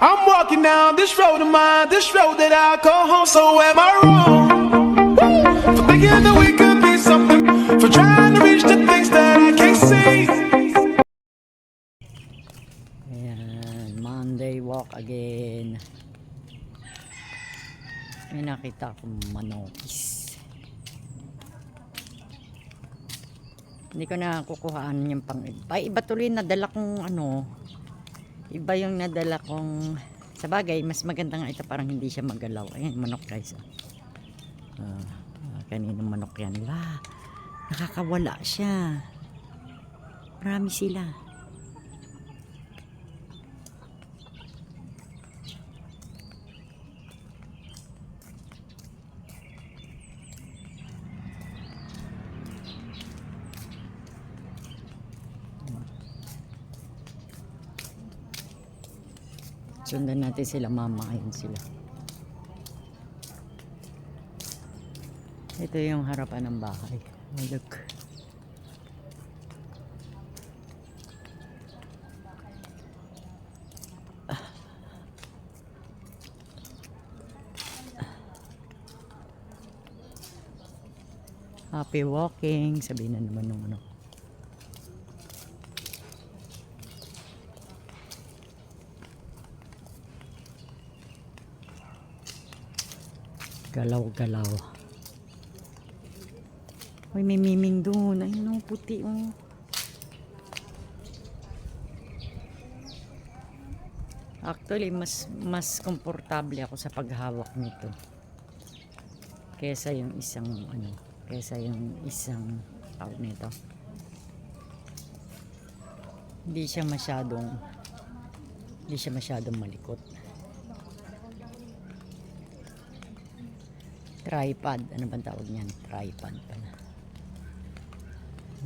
I'm walking down this road of mine, this road that I call home. So am I wrong for thinking that we could be something, for trying to reach the things that I can't see? Ayan, Monday walk again. May nakita akong manokis. Hindi ko na kukuhaan yung pang iba. Iba tuloy nadala kong iba yung nadala kong, sa bagay mas maganda nga ito, parang hindi siya magalaw. Ayan, manok guys. Kaninong manok yan. Nakakawala siya. Marami sila. Sundan natin sila, mama. Ayun sila. Ito yung harapan ng bahay. Oh, look. Happy walking. Sabihin na naman nung galaw-galaw. Uy, may miming doon. Ayun, puti oh. Actually, mas komportable ako sa paghawak nito kesa yung isang tawag nito. Hindi siya masyadong malikot. Tripod, ano bang tawag niyan? Tripod pala.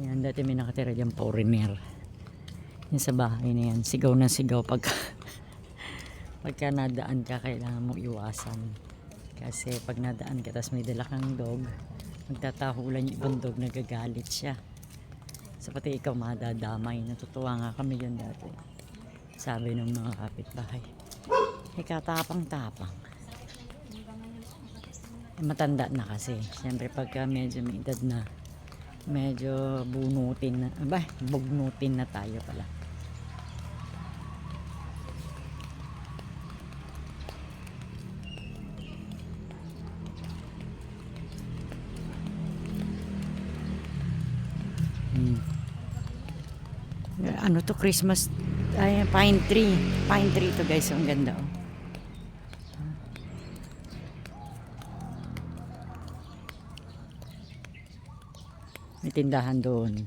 Yan, dati may nakatira dyan foreigner. Yan sa bahay na yan, sigaw na sigaw pagka nadaan ka, kailangan mo iwasan. Kasi pag nadaan ka tapos may dala kang dog, magtatahulan yung ibang dog, nagagalit siya. So pati ikaw madadamay. Natutuwa nga kami dyan dati. Sabi ng mga kapitbahay, katapang-tapang. Matanda na kasi. Siyempre pagka medyo may edad na, medyo bugnutin na tayo pala. Ano to, Christmas, pine tree to guys. Ang ganda oh. May tindahan doon.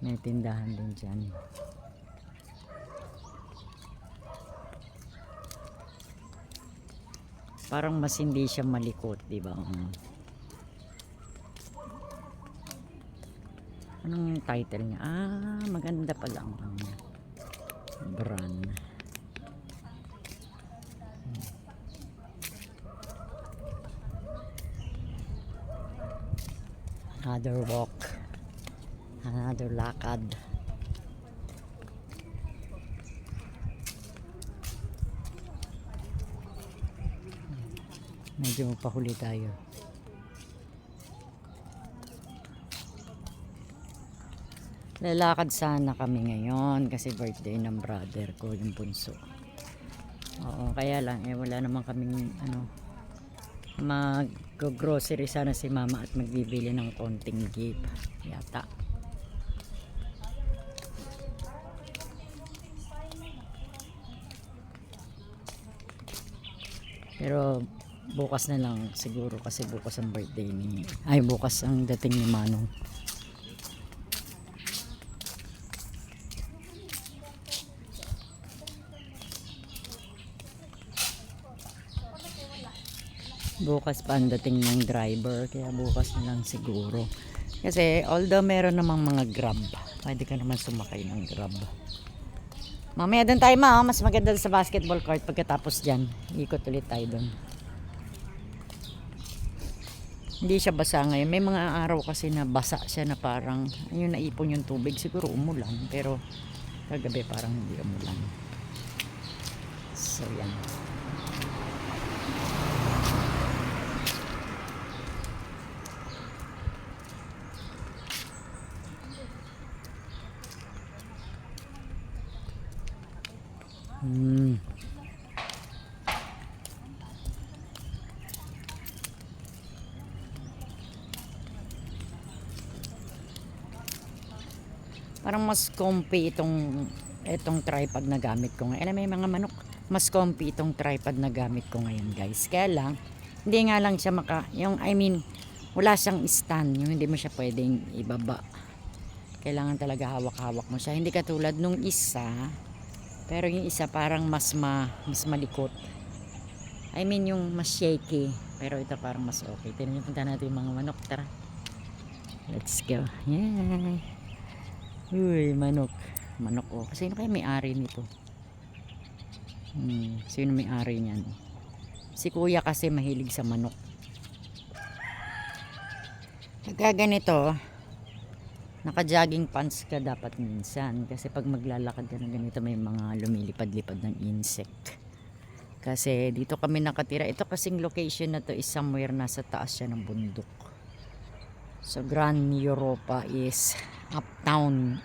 May tindahan din dyan. Parang mas hindi siya malikot, di ba? Anong title niya? Maganda pala ang brand. Another walk, another lakad. Medyo pahuli tayo. Lalakad sana kami ngayon kasi birthday ng brother ko, yung bunso. Oo, kaya lang wala naman kaming mag-grocery sana si mama at magbibili ng konting gift yata. Pero bukas na lang siguro kasi bukas ang birthday bukas ang dating ni Manong. Bukas pa ang dating ng driver, kaya bukas na lang siguro. Kasi although meron namang mga grab, pwede ka naman sumakay ng grab. Mamaya doon tayo mas maganda sa basketball court. Pagkatapos dyan, ikot ulit tayo doon. Hindi siya basa ngayon. May mga araw kasi na basa siya, na parang ayun, naipon yung tubig. Siguro umulan, pero kagabi parang hindi umulan. So yan. Parang mas comfy itong tripod na gamit ko ngayon. Alam, may mga manok. Mas comfy itong tripod na gamit ko ngayon, guys. Kaya lang, hindi nga lang siya wala siyang stand. Yung hindi mo siya pwedeng ibaba. Kailangan talaga hawak-hawak mo siya. Hindi katulad nung isa. Pero yung isa parang mas malikot. Yung mas shaky. Pero ito parang mas okay. Punta natin yung mga manok. Tara. Let's go. Yay! Uy, manok. Manok oh. Sino kaya may-ari nito? Sino may-ari niyan? Si kuya kasi mahilig sa manok. Pagka ganito, naka-jogging pants ka dapat minsan. Kasi pag maglalakad ka ng ganito, may mga lumilipad-lipad ng insect. Kasi dito kami nakatira. Ito kasing location na to is somewhere nasa taas siya ng bundok. So Grand Europa is uptown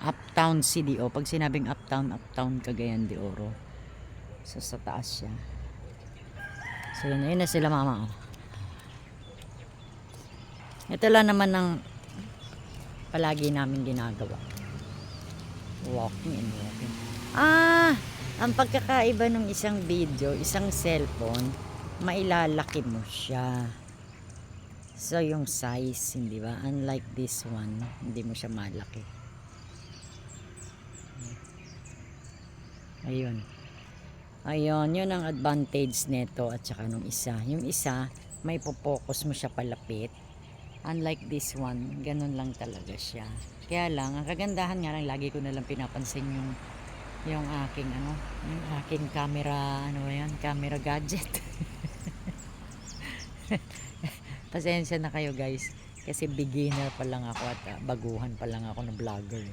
CDO. Pag sinabing uptown Cagayan de Oro. So sa taas siya. So yun na sila mama. Ito lang naman ang palagi namin ginagawa. Walking and walking. Ang pagkakaiba ng isang video, isang cellphone, mailalaki mo siya. So yung size, hindi ba? Unlike this one, hindi mo siya malaki. Ayun. Ayun, yun ang advantage nito at saka nung isa. Yung isa, may focus mo siya palapit. Unlike this one, ganun lang talaga siya. Kaya lang, ang kagandahan nga lang, lagi ko nalang pinapansin yung aking camera, camera gadget. Pasensya na kayo guys kasi beginner pa lang ako at baguhan pa lang ako na vlogger.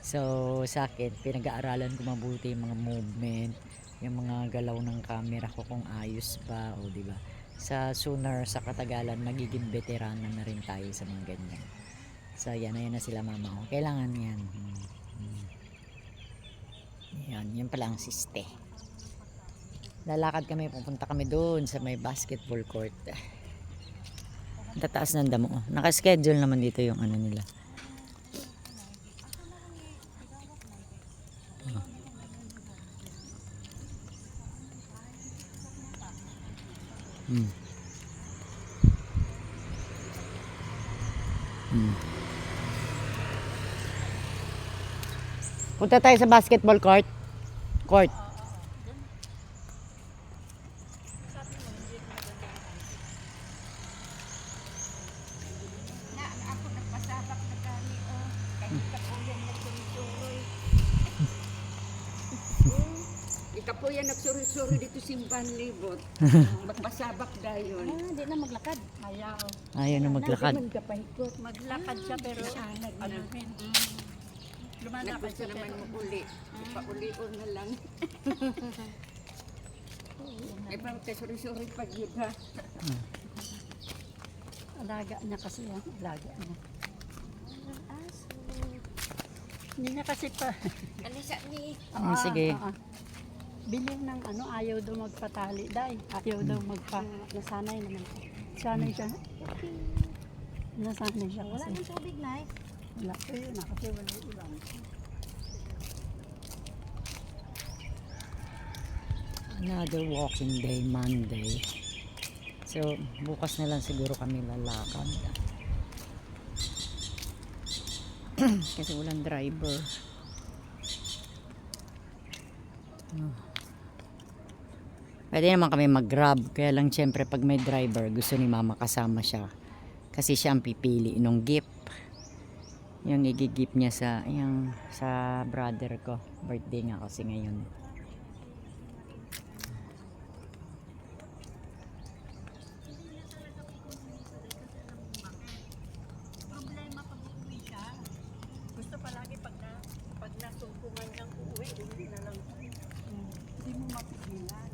So sa akin pinag-aaralan ko mabuti yung mga movement, yung mga galaw ng camera ko kung ayos ba o di ba. Sa sooner sa katagalan magiging veterana na rin tayo sa mga ganyan. So yan na sila mama ko. Kailangan yan. Yan pala ang siste. Lalakad kami, pupunta kami doon sa may basketball court. Tataas ng damo. Naka-schedule naman dito yung nila. Punta tayo sa basketball court. Ikapo yan nagsuri-suri dito simban libot. Magpasabak dayon. Hindi na maglakad. Ayaw na maglakad. Magkapahikot. Maglakad siya pero lumalakad Nagpunta siya naman pero mo uli. Ipauli-ul na lang. Ay parang suri-suri pag yun ha. alaga niya kasi yan. Alaga niya. Hindi niya kasi pa. Alisa ni. Sige. Bilhin ng ayaw daw magpatali. Ayaw daw nasanay naman. Sanay siya. Nasanay siya kasi. Wala ng tubig na eh. Wala. Ayun na kasi wala ulan. Another walking day, Monday. So, bukas na lang siguro kami lalakad. Kasi walang driver. Pwede naman kami mag-grab. Kaya lang syempre pag may driver, gusto ni mama kasama siya. Kasi siya ang pipili nung gift. Yung i-gift niya sa brother ko. Birthday nga kasi ngayon. Gusto palagi pag nasumpungan ng uwi, hindi na lang. Hindi mo mapigilan.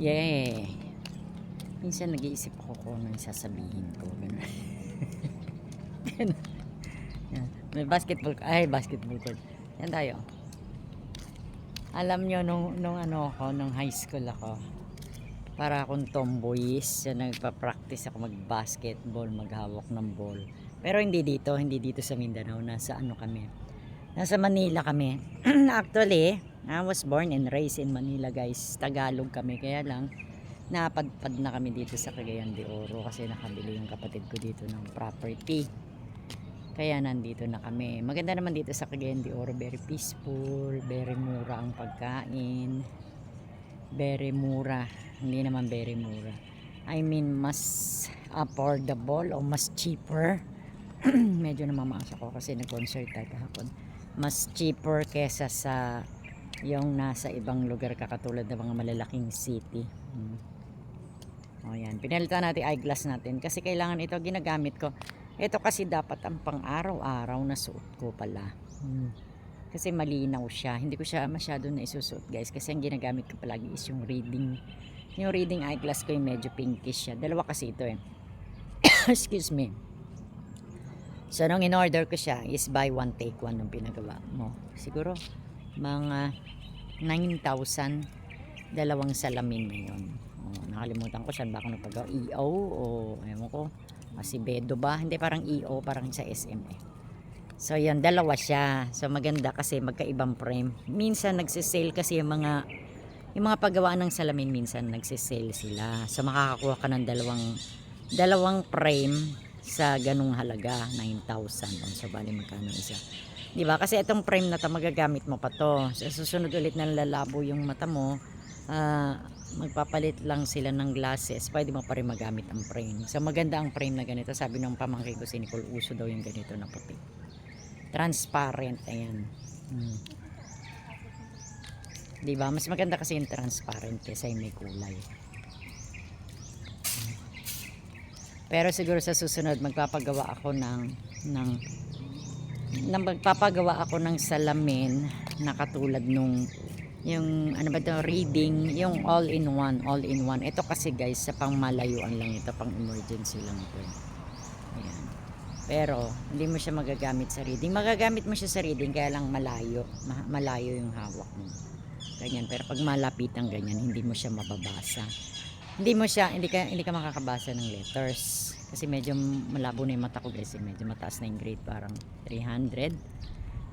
Yeah. Minsan nag-iisip ako kung ano yung sasabihin ko. Ganun. Yan. May basketball. Ay, basketball court. Yan tayo. Alam nyo, nung ano ako, nung high school ako, para akong tomboys. So, nagpa-practice ako mag-basketball, maghawak ng ball. Pero hindi dito sa Mindanao. Nasa ano kami. Nasa Manila kami. Actually, I was born and raised in Manila, guys. Tagalog kami. Kaya lang, napadpad na kami dito sa Cagayan de Oro kasi nakabili yung kapatid ko dito ng property. Kaya nandito na kami. Maganda naman dito sa Cagayan de Oro. Very peaceful. Very mura ang pagkain. Very mura. Hindi naman very mura. I mean, mas affordable o mas cheaper. Medyo namamaas ako kasi nag-concert tayo kahapon. Mas cheaper kesa sa yung nasa ibang lugar kakatulad ng mga malalaking city. O yan. Pinalitan natin eyeglass natin kasi kailangan ito ginagamit ko. Ito kasi dapat ang pang-araw-araw na suot ko pala. Kasi malinaw siya. Hindi ko siya masyado na isusuot, guys. Kasi ang ginagamit ko palagi is yung reading. Yung reading eyeglass ko yung medyo pinkish siya. Dalawa kasi ito eh. Excuse me. So, nung in-order ko siya is buy one take one nung pinagawa mo. Siguro mga 9,000 dalawang salamin na yun. Nakalimutan ko saan ba ako nagpagawa. EO o ewan ko. Si Bedo ba? Hindi, parang EO, parang sa SM eh. So yan, dalawa siya. So maganda kasi magkaibang frame. Minsan nagsisale kasi yung mga paggawaan ng salamin, minsan nagsisale sila. So makakakuha ka ng dalawang frame sa ganung halaga, 9,000. So bali magkano isa. 'Di ba? Kasi itong frame na 'to magagamit mo pa 'to. So susunod ulit na lalabo yung mata mo. Magpapalit lang sila ng glasses. Pwede mo pa rin magamit ang frame. So maganda ang frame na ganito. Sabi ng pamangkin ko si Nicole, uso daw yung ganito na puti. Transparent, ayan. Diba? Mas maganda kasi yung transparent kaysa yung may kulay. Pero siguro sa susunod magpapagawa ako ng salamin na katulad nung yung ano ba ito, reading, yung all-in-one. Ito kasi guys, sa pangmalayuan lang ito, pang emergency lang ito. Ayan. Pero hindi mo siya magagamit sa reading. Magagamit mo siya sa reading kaya lang malayo yung hawak mo. Ganyan. Pero pag malapitan ganyan, hindi mo siya mababasa. Hindi ka makakabasa ng letters. Kasi medyo malabo na yung mata ko guys. Medyo mataas na yung grade, parang 300.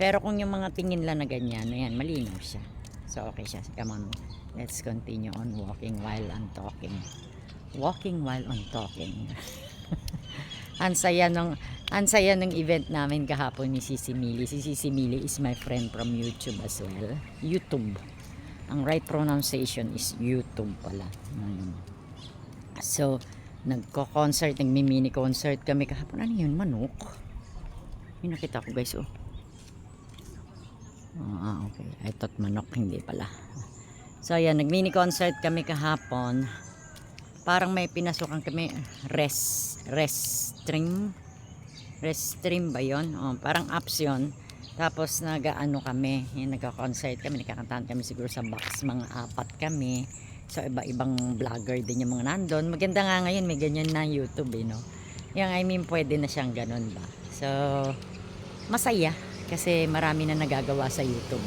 Pero kung yung mga tingin lang na ganyan, ayan, malinaw siya. So okay siya. Come on. Let's continue on walking while I'm talking. Walking while I'm talking. Ang saya ng event namin kahapon ni Sisi Mili. Si Sisi Mili is my friend from YouTube as well. YouTube. Ang right pronunciation is YouTube pala. So, nagmi-mini concert kami kahapon. Ano yun? Manok? Yung nakita ko guys, oh. Okay. I thought manok, hindi pala. So, ayan, nag-mini concert kami kahapon. Parang may pinasukan kami restream ba yun? Parang apps yun. Tapos nag-ano kami, nagka-concert kami, nagkakantahan kami siguro sa box, mga 4 kami. So iba-ibang vlogger din yung mga nandun. Maganda nga ngayon, may ganyan na YouTube no? Yung I mean, pwede na siyang ganun ba? So masaya kasi marami na nagagawa sa YouTube.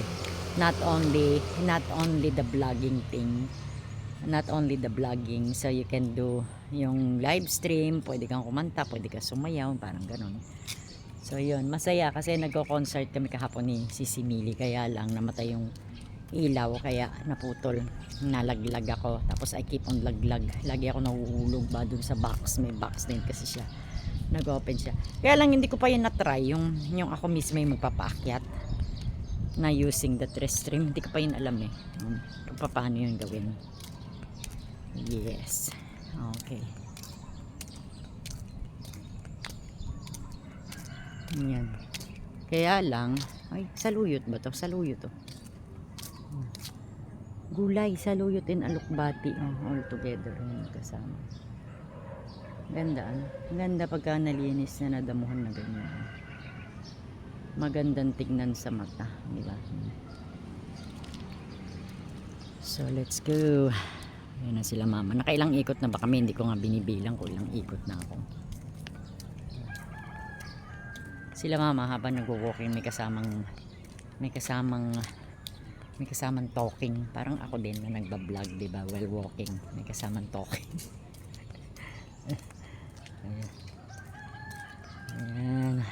Not only the vlogging thing, not only the vlogging, so you can do yung live stream, pwede kang kumanta, pwede kang sumayaw, parang ganun. So yun, masaya kasi nagko-concert kami kahapon ni Sisi Mili, kaya lang namatay yung ilaw, kaya naputol, nalaglag ako, tapos I keep on laglag, lagi ako nahuhulog ba dun sa box, may box din kasi siya, nag-open siya, kaya lang hindi ko pa yun na-try, yung ako mismo yung magpapaakyat na using the Restream, hindi ko pa yun alam kung paano yun gawin. Yes, okay. Yan. Kaya lang, ay, saluyot ba to? Saluyot to. Gulay, saluyot and alukbati. All together yung kasama. Ganda, ganda pagka nalinis na nadamuhan na ganyan. Magandang tignan sa mata, di ba? So, let's go. Ayan na sila mama. Nakailang ikot na ba kami? Hindi ko nga binibilang kung ilang ikot na ako. Sila mama habang nagwo-walking may kasamang talking. Parang ako din na nagba-vlog, 'di ba? While walking, may kasamang talking. Ayan.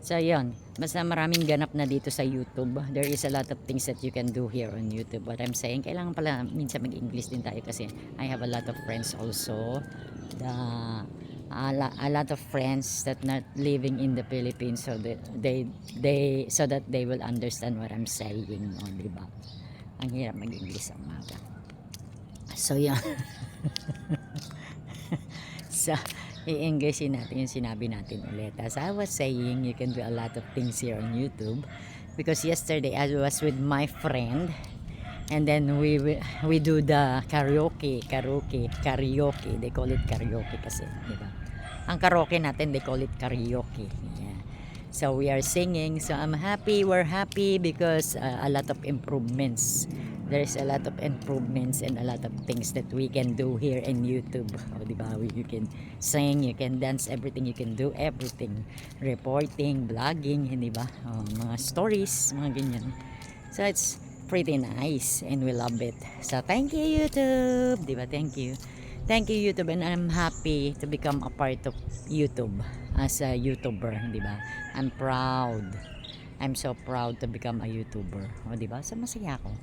So yun, basta maraming ganap na dito sa YouTube. There is a lot of things that you can do here on YouTube. What I'm saying, kailangan pala minsan mag-English din tayo kasi I have a lot of friends also. A lot of friends that not living in the Philippines, so that they will understand what I'm saying, no, di ba? Ang hirap mag-English ang maga. So yeah. So i-Englishin natin yung sinabi natin ulit. As I was saying, you can do a lot of things here on YouTube because yesterday I was with my friend and then we do the karaoke. They call it karaoke kasi, di ba? Ang karaoke natin, they call it karaoke. Yeah. So we are singing. So we're happy because a lot of improvements. There's a lot of improvements and a lot of things that we can do here in YouTube. O, diba? You can sing, you can dance, everything you can do, everything. Reporting, vlogging, hindi ba? Mga stories, mga ganyan. So it's pretty nice and we love it. So thank you YouTube, diba? Thank you. Thank you YouTube, and I'm happy to become a part of YouTube as a YouTuber, di ba? I'm proud. I'm so proud to become a YouTuber. O, di ba? So masaya ako.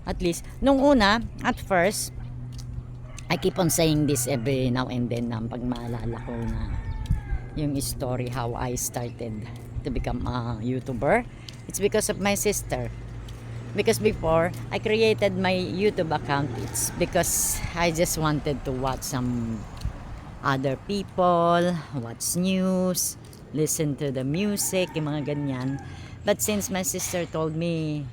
At least nung una, at first, I keep on saying this every now and then na pag maalala ko na yung story how I started to become a YouTuber. It's because of my sister. Because before I created my YouTube account, it's because I just wanted to watch some other people, watch news, listen to the music, yung mga ganyan. But since my sister told me,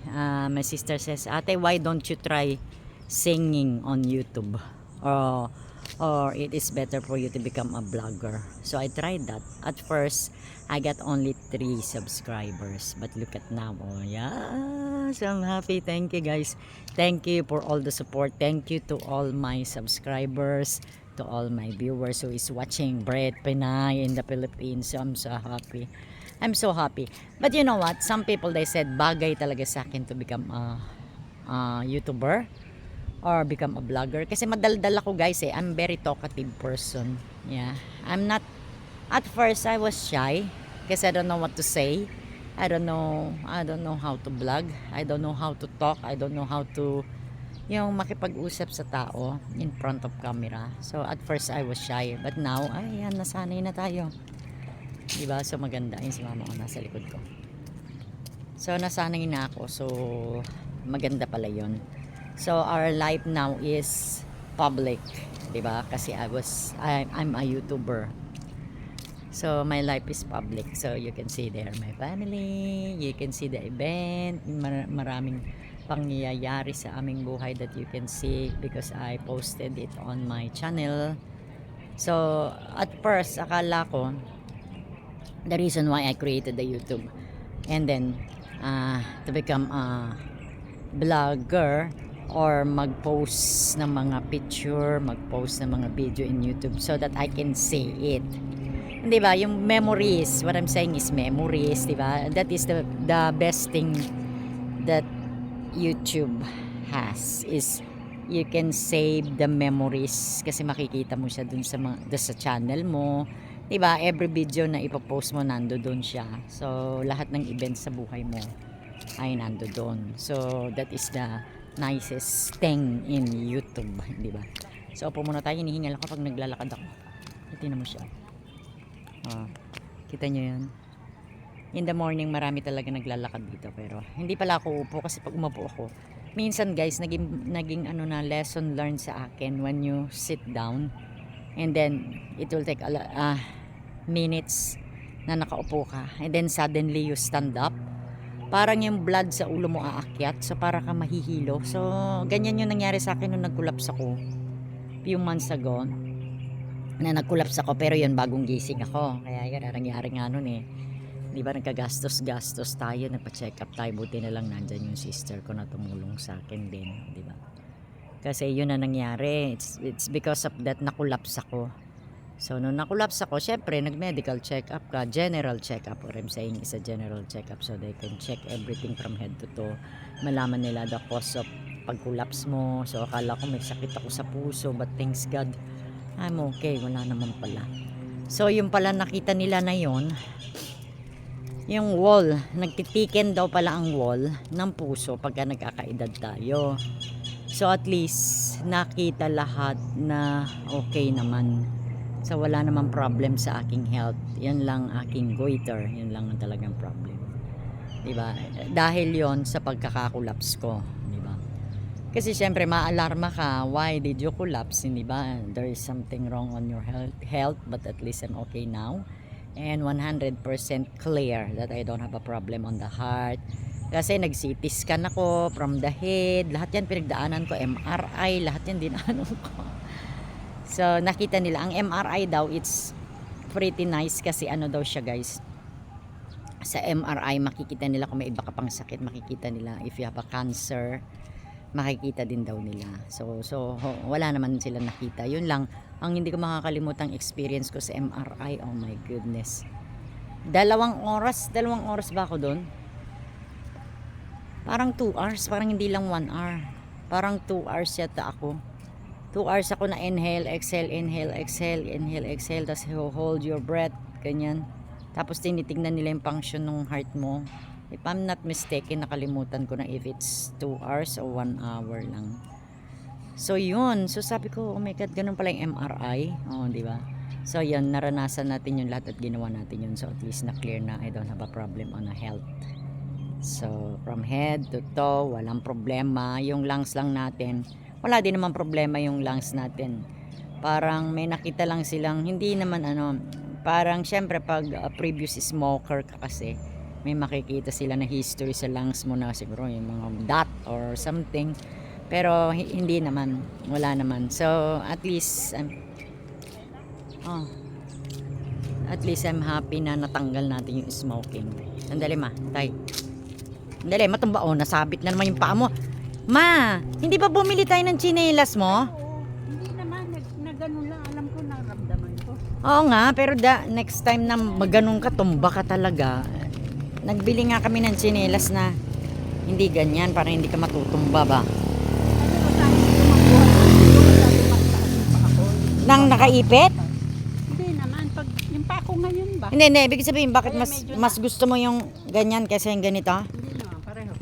my sister says, "Ate, why don't you try singing on YouTube? Or it is better for you to become a vlogger." So I tried that. At first, I got only 3 subscribers. But look at now. Oh, yeah. So I'm happy. Thank you guys. Thank you for all the support. Thank you to all my subscribers, to all my viewers who is watching Brett Pinay in the Philippines. So I'm so happy. I'm so happy. But you know what? Some people, they said, bagay talaga sa akin to become a YouTuber or become a vlogger. Kasi madaldal ako guys eh. I'm very talkative person. Yeah. I'm not, at first I was shy kasi I don't know what to say. I don't know how to vlog. I don't know how to talk. I don't know how to yung makipag-usap sa tao in front of camera. So at first I was shy. But now, ayan, nasanay na tayo. Diba? So maganda. Ayun si mama ko nasa likod ko. So nasanay na ako. So maganda pala yun. So our life now is public. Diba? Kasi I'm a YouTuber. So my life is public. So you can see there my family. You can see the event. Maraming pangyayari sa aming buhay that you can see because I posted it on my channel. So at first akala ko the reason why I created the YouTube and then to become a vlogger or mag-post ng mga picture, mag-post ng mga video in YouTube so that I can see it. Di ba? Yung memories, what I'm saying is memories, di ba? That is the best thing that YouTube has is you can save the memories kasi makikita mo siya dun sa channel mo. Diba, every video na ipopost mo nandoon siya. So lahat ng events sa buhay mo ay nandoon. So that is the nicest thing in YouTube, di ba? So upo muna tayo, hinihingal ako pag naglalakad ako. Tingnan mo siya. Kita nyo yan? In the morning marami talaga naglalakad dito pero hindi pala ako upo kasi pag umupo ako minsan guys naging ano na lesson learned sa akin when you sit down and then it will take minutes na nakaupo ka and then suddenly you stand up, parang yung blood sa ulo mo aakyat, so para ka mahihilo. So ganyan yung nangyari sa akin nung nag-collapse ako few months ago na nag-collapse ako, pero yun bagong gising ako, kaya yun nangyari nga nun eh. Di ba nagkagastos tayo, nagpa-check up tayo, buti na lang nandyan yung sister ko na tumulong sa akin din, di ba? Kasi yun na nangyari. It's because of that na-collapse ako. So, nung na-collapse ako, syempre, nag-medical check-up ka. General check-up. What I'm saying is a general check-up. So, they can check everything from head to toe. Malaman nila the cause of pag-collapse mo. So, akala ko may sakit ako sa puso. But thanks God, I'm okay. Wala naman pala. So, yung pala nakita nila na yun, yung wall, nagtitiken daw pala ang wall ng puso pagka nagkakaedad tayo. So, at least, nakita lahat na okay naman. So, wala namang problem sa aking health. Yan lang aking goiter. Yun lang ang talagang problem. Diba? Dahil yon sa pagkakakulapse ko. Diba? Kasi syempre, maalarma ka. Why did you collapse? Diba? There is something wrong on your health. But at least I'm okay now. And 100% clear that I don't have a problem on the heart. Kasi nag-CT scan ako from the head. Lahat yan pinagdaanan ko. MRI. Lahat yan dinaanan ko. So, nakita nila, ang MRI daw, it's pretty nice kasi ano daw siya guys. Sa MRI, makikita nila kung may iba ka pang sakit. Makikita nila if you have a cancer. Makikita din daw nila. So wala naman sila nakita. Yun lang, ang hindi ko makakalimutang experience ko sa MRI. Oh my goodness. 2 oras ba ako doon? Parang 2 hours, parang hindi lang 1 hour. Parang 2 hours yata ako. 2 hours ako na inhale, exhale, inhale, exhale, inhale, exhale. Tapos hold your breath, ganyan. Tapos tinitignan nila yung function ng heart mo. If I'm not mistaken, nakalimutan ko na if it's 2 hours o 1 hour lang. So yun, so sabi ko, oh my God, ganun pala yung MRI. Oh, di ba? So yun, naranasan natin yung lahat at ginawa natin yun. So at least na clear na I don't have a problem on a health. So from head to toe, walang problema. Yung lungs lang natin, wala din naman problema yung lungs natin. Parang may nakita lang silang, hindi naman parang syempre pag previous smoker ka kasi, may makikita sila na history sa lungs mo na siguro yung mga dot or something. Pero hindi naman, wala naman. So at least, at least I'm happy na natanggal natin yung smoking. Sandali ma, tay. Sandali, matumba. Oh, nasabit na naman yung paa mo. Ma, hindi ba bumili tayo ng tsinelas mo? Oo, hindi naman, nagganon lang, alam ko, naramdaman ko. Oo nga, pero next time na maganon ka, tumba ka talaga. Nagbili nga kami ng tsinelas na hindi ganyan, para hindi ka matutumba ba? Nang nakaipit? Hindi naman, pag yung pako ngayon ba? Hindi, ibig sabihin, bakit mas gusto mo yung ganyan kaysa yung ganito? Hindi naman, pareho.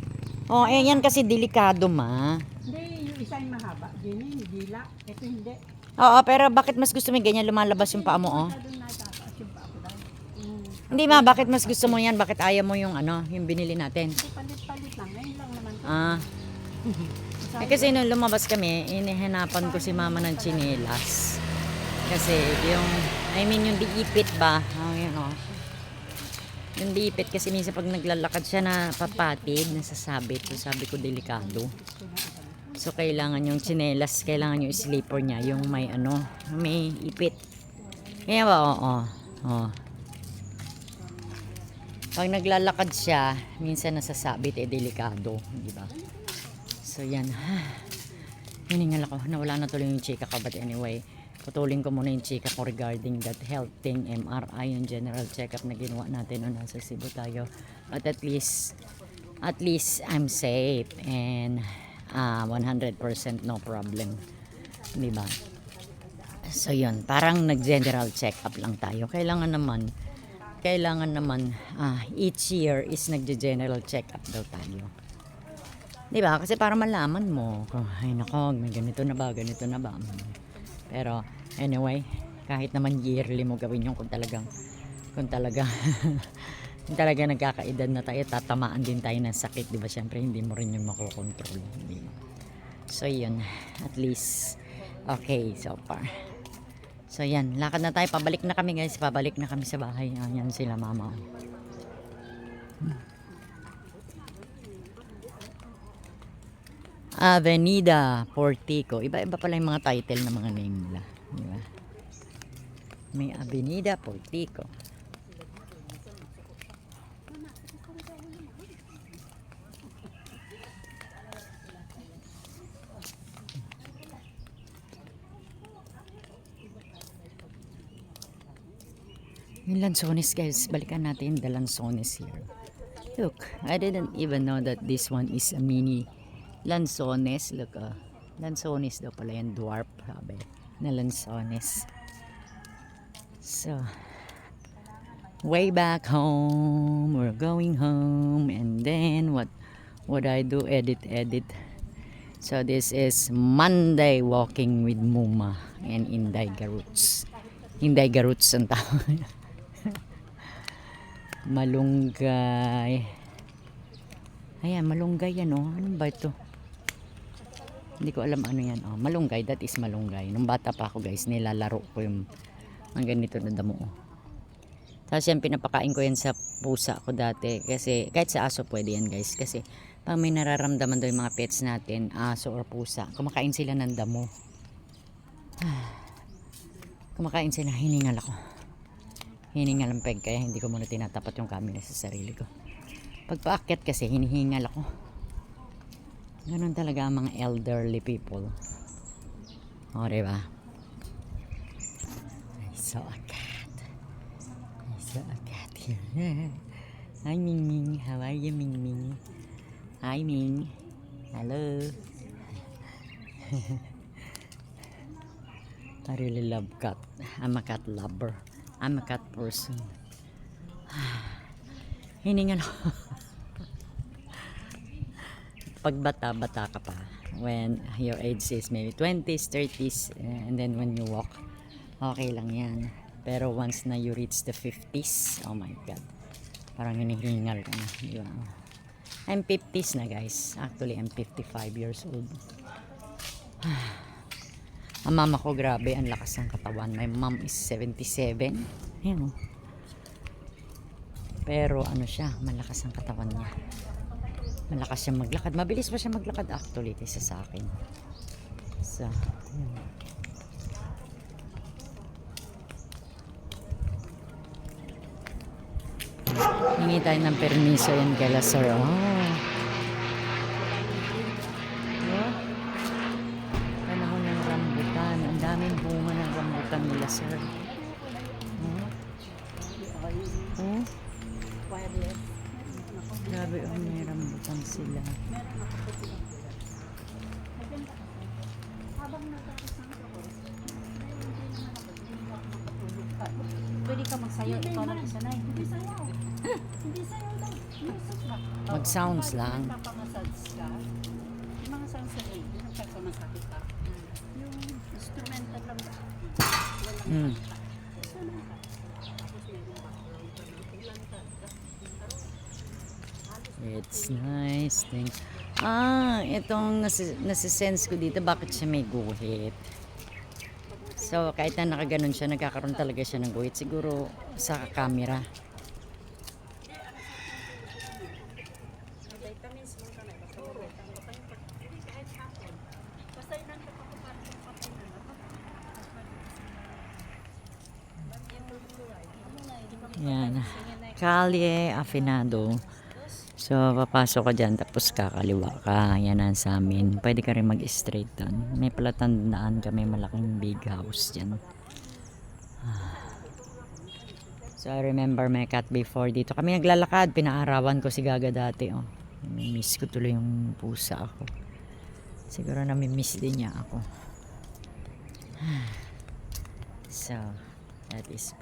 Oh, yan kasi delikado, ma. Hindi, yung isa yung mahaba, hindi, gila, ito hindi. Oo, pero bakit mas gusto mo yung ganyan, lumalabas yung paa mo, oh? Doon natataas yung pako dahil. Hindi ma, bakit mas gusto mo yan? Bakit ayaw mo yung yung binili natin? Hindi, palit-palit lang, ngayon lang naman. Kasi nung lumabas kami, inihanapan ko si mama ng tsinelas. Kasi yung, yung diipit ba? Yun yung diipit kasi minsan pag naglalakad siya na papatid, nasasabit. So sabi ko delikado. So kailangan yung tsinelas, kailangan yung slipper niya, yung may may ipit. Kaya ba, pag naglalakad siya, minsan nasasabit, delikado, di ba? So yan, hiningal ako, nawala na tuloy yung chika ko, but anyway, putulin ko muna yung chika ko regarding that health thing, MRI, yung general check-up na ginawa natin nung nasa Cebu tayo. But at least I'm safe and 100% no problem, di ba? So yun, parang nag-general check-up lang tayo. Kailangan naman each year is nag-general check-up daw tayo. Di ba? Kasi para malaman mo, ay nako, may ganito na ba? Pero anyway, kahit naman yearly mo gawin yung kung talaga nagkakaedad na tayo, tatamaan din tayo ng sakit, di ba? Syempre hindi mo rin yung makokontrol. So yun, at least okay so far. So yan, lakad na tayo, pabalik na kami guys, pabalik na kami sa bahay. Yan sila mama. Avenida Portico. Iba-iba pala yung mga title ng mga name nila. Diba? May Avenida Portico. Yung lansones guys, balikan natin the lansones here. Look, I didn't even know that this one is a mini lansones. Look, lansones daw pala yung dwarf, sabi na lansones. So, way back home, we're going home, and then what I do, edit. So this is Monday walking with Muma and Inday Garuts. Inday Garuts ang tawag. Malunggay. Ayan, malunggay yan oh. Ano ba ito? Hindi ko alam ano yan. Oh, malunggay, that is malunggay. Nung bata pa ako guys, nilalaro ko yung ang ganito na damo. Oh. Tapos yan, pinapakain ko yan sa pusa ko dati. Kasi kahit sa aso pwede yan guys. Kasi pag may nararamdaman daw yung mga pets natin, aso or pusa, kumakain sila ng damo. Kumakain sila, hiningal ako. Hiningal ang peg, kaya hindi ko muna tinatapat yung camera sa sarili ko. Pag paakyat kasi, hinihingal ako. Ganun talaga ang mga elderly people. O, diba? I saw a cat. I saw a cat here. Hi, Ming Ming. How are you, Ming Ming? Hi, Ming. Hello. I really love cat. I'm a cat lover. I'm a cat person. Hiningal ako. Pag bata ka pa, when your age is maybe 20s, 30s, and then when you walk, okay lang yan. Pero once na you reach the 50s, oh my God, parang hinihingal ka na, di ba? I'm 50s na guys. Actually, I'm 55 years old. Ang mama ko, grabe, ang lakas ng katawan. My mom is 77. Ayan, oh. Pero ano siya, malakas ang katawan niya. Malakas siya maglakad. Mabilis pa siya maglakad actually kaysa sa akin. So, ayan. Hingi tayo ng permiso yan kala sir. Oh. Panahon ng rambutan. Ang daming bunga ng rambutan nila sir. Oh. Grabe, oh, may rambutan sila. Pwede ka magsayaw, ikaw lang isa na. Hindi sayaw. Hindi sayaw lang. Mag-sounds lang. Magpapamassage ka. Yung mga sounds sa radio, nagpapamassage ka. Yung instrumental lang ba? Hmm. It's nice thing. Itong nasisense ko dito, bakit siya may guhit. So, kahit na nakaganon siya, nagkakaroon talaga siya ng guhit. Siguro sa camera. Yan. Kalye Afinado. So, papasok ka dyan, tapos kakaliwa ka. Yan ang sa amin. Pwede ka rin mag-straight down. May palatandaan kami, malaking big house dyan. So, I remember my cat before dito. Kami naglalakad, pinaarawan ko si Gaga dati. Oh. Miss ko tuloy yung pusa ako. Siguro nami-miss din niya ako. So, that is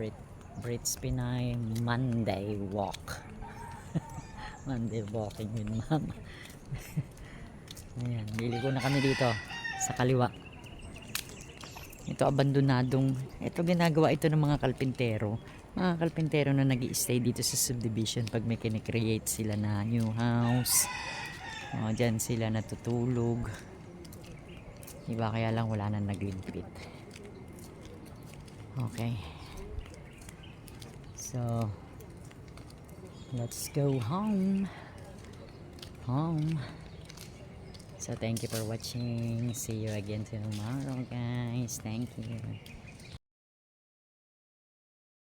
Brits Pinay Monday walk. Monday walking with mama. Ayan, bili ko na kami dito sa kaliwa. Ito abandonadong, ito ginagawa ito ng mga kalpintero. Mga kalpintero na nag-i-stay dito sa subdivision pag may kine-create sila na new house. O, dyan sila natutulog. Iba kaya lang wala na nagligpit. Okay. So, let's go home. So, thank you for watching. See you again tomorrow, guys. Thank you.